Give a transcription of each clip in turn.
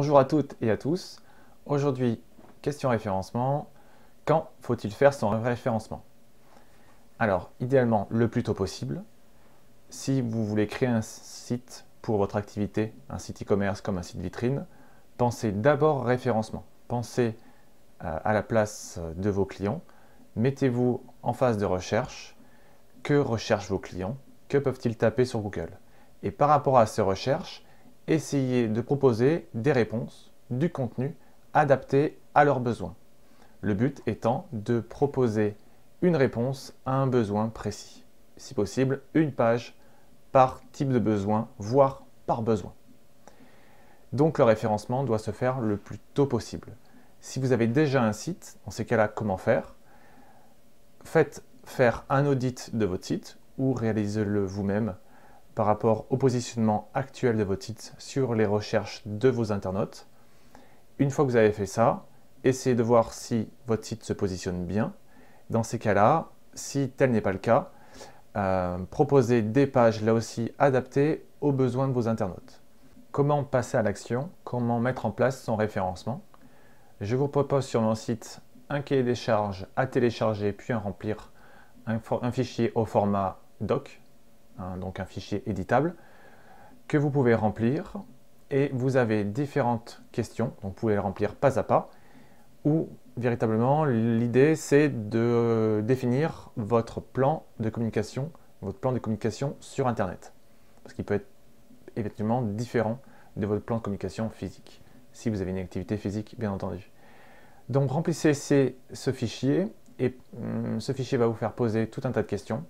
Bonjour à toutes et à tous. Aujourd'hui, question référencement. Quand faut-il faire son référencement? Alors, idéalement, le plus tôt possible. Si vous voulez créer un site pour votre activité, un site e-commerce comme un site vitrine, pensez d'abord référencement. Pensez à la place de vos clients. Mettez-vous en phase de recherche. Que recherchent vos clients? Que peuvent-ils taper sur Google? Et par rapport à ces recherches, essayez de proposer des réponses, du contenu adapté à leurs besoins. Le but étant de proposer une réponse à un besoin précis. Si possible, une page par type de besoin, voire par besoin. Donc le référencement doit se faire le plus tôt possible. Si vous avez déjà un site, dans ces cas-là, comment faire? Faites faire un audit de votre site ou réalisez-le vous-même par rapport au positionnement actuel de votre site sur les recherches de vos internautes. Une fois que vous avez fait ça, essayez de voir si votre site se positionne bien. Dans ces cas-là, si tel n'est pas le cas, proposez des pages là aussi adaptées aux besoins de vos internautes. Comment passer à l'action? Comment mettre en place son référencement? Je vous propose sur mon site un cahier des charges à télécharger puis à remplir, un fichier au format doc, donc un fichier éditable, que vous pouvez remplir et vous avez différentes questions, donc vous pouvez les remplir pas à pas, où véritablement l'idée c'est de définir votre plan de communication sur Internet. Parce qu'il peut être effectivement différent de votre plan de communication physique, si vous avez une activité physique bien entendu. Donc remplissez ce fichier et ce fichier va vous faire poser tout un tas de questions.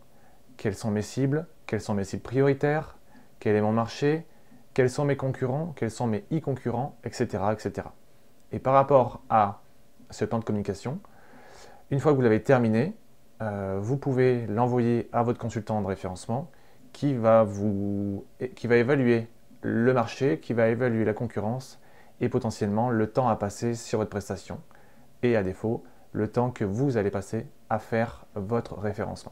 Quelles sont mes cibles? Quelles sont mes cibles prioritaires? Quel est mon marché? Quels sont mes concurrents? Quels sont mes e-concurrents? Etc., etc. Et par rapport à ce plan de communication, une fois que vous l'avez terminé, vous pouvez l'envoyer à votre consultant de référencement qui va évaluer le marché, qui va évaluer la concurrence et potentiellement le temps à passer sur votre prestation et à défaut, le temps que vous allez passer à faire votre référencement.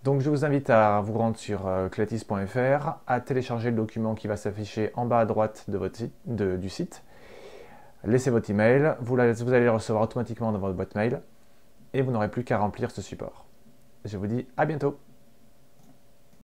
Donc je vous invite à vous rendre sur clatis.fr, à télécharger le document qui va s'afficher en bas à droite de votre site, du site. Laissez votre email, vous allez le recevoir automatiquement dans votre boîte mail et vous n'aurez plus qu'à remplir ce support. Je vous dis à bientôt.